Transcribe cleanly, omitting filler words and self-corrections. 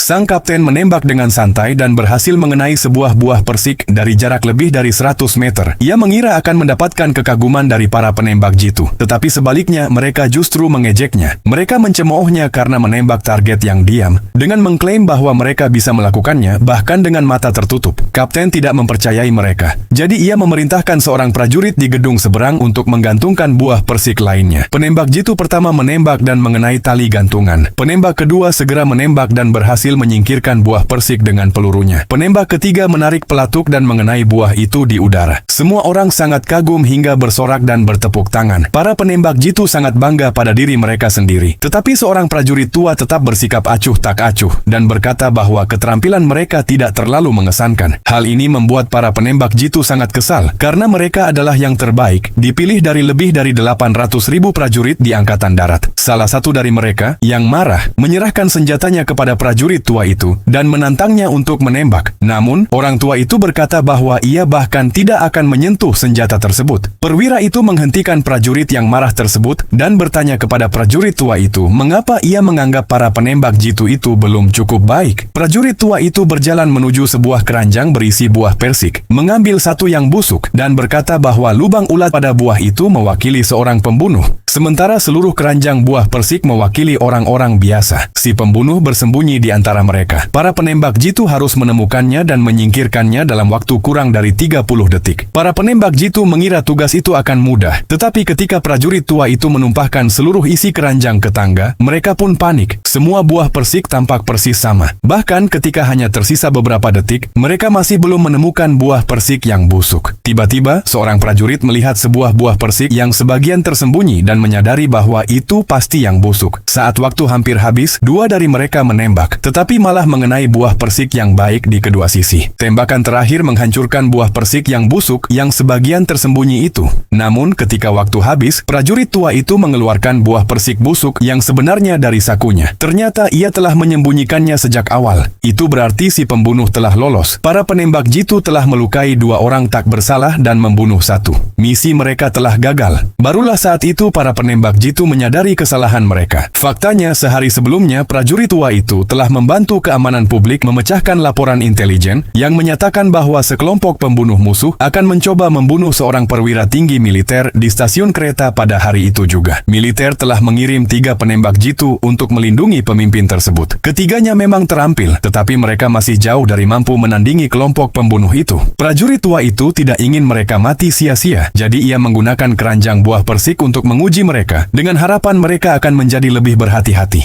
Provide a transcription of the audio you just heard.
Sang kapten menembak dengan santai dan berhasil mengenai sebuah buah persik dari jarak lebih dari 100 meter. Ia mengira akan mendapatkan kekaguman dari para penembak jitu. Tetapi sebaliknya, mereka justru mengejeknya. Mereka mencemoohnya karena menembak target yang diam, dengan mengklaim bahwa mereka bisa melakukannya bahkan dengan mata tertutup. Kapten tidak mempercayai mereka. Jadi ia memerintahkan seorang prajurit di gedung seberang untuk menggantungkan buah persik lainnya. Penembak jitu pertama menembak dan mengenai tali gantungan. Penembak kedua segera menembak dan berhasil menyingkirkan buah persik dengan pelurunya. Penembak ketiga menarik pelatuk dan mengenai buah itu di udara. Semua orang sangat kagum hingga bersorak dan bertepuk tangan. Para penembak jitu sangat bangga pada diri mereka sendiri. Tetapi seorang prajurit tua tetap bersikap acuh tak acuh dan berkata bahwa keterampilan mereka tidak terlalu mengesankan. Hal ini membuat para penembak jitu sangat kesal karena mereka adalah yang terbaik, dipilih dari lebih dari 800.000 prajurit di Angkatan Darat. Salah satu dari mereka, yang marah, menyerahkan senjatanya kepada prajurit tua itu dan menantangnya untuk menembak. Namun, orang tua itu berkata bahwa ia bahkan tidak akan menyentuh senjata tersebut. Perwira itu menghentikan prajurit yang marah tersebut dan bertanya kepada prajurit tua itu mengapa ia menganggap para penembak jitu itu belum cukup baik. Prajurit tua itu berjalan menuju sebuah keranjang berisi buah persik, mengambil satu yang busuk dan berkata bahwa lubang ulat pada buah itu mewakili seorang pembunuh, sementara seluruh keranjang buah persik mewakili orang-orang biasa. Si pembunuh bersembunyi di antara mereka. Para penembak jitu harus menemukannya dan menyingkirkannya dalam waktu kurang dari 30 detik. Para penembak jitu mengira tugas itu akan mudah, tetapi ketika prajurit tua itu menumpahkan seluruh isi keranjang ke tangga, mereka pun panik. Semua buah persik tampak persis sama. Bahkan ketika hanya tersisa beberapa detik, mereka masih belum menemukan buah persik yang busuk. Tiba-tiba, seorang prajurit melihat sebuah buah persik yang sebagian tersembunyi dan menyadari bahwa itu pasti yang busuk. Saat waktu hampir habis, dua dari mereka menembak, tetapi malah mengenai buah persik yang baik di kedua sisi. Tembakan terakhir menghancurkan buah persik yang busuk yang sebagian tersembunyi itu. Namun, ketika waktu habis, prajurit tua itu mengeluarkan buah persik busuk yang sebenarnya dari sakunya. Ternyata ia telah menyembunyikannya sejak awal. Itu berarti si pembunuh telah lolos. Para penembak jitu telah melukai dua orang tak bersalah dan membunuh satu. Misi mereka telah gagal. Barulah saat itu para penembak jitu menyadari kesalahan mereka. Faktanya, sehari sebelumnya prajurit tua itu telah membantu keamanan publik memecahkan laporan intelijen yang menyatakan bahwa sekelompok pembunuh musuh akan mencoba membunuh seorang perwira tinggi militer di stasiun kereta pada hari itu juga. Militer telah mengirim 3 penembak jitu untuk melindungi pemimpin tersebut. Ketiganya memang terampil, tetapi mereka masih jauh dari mampu menandingi kelompok pembunuh itu. Prajurit tua itu tidak ingin mereka mati sia-sia, jadi ia menggunakan keranjang buah persik untuk menguji mereka, dengan harapan mereka akan menjadi lebih berhati-hati.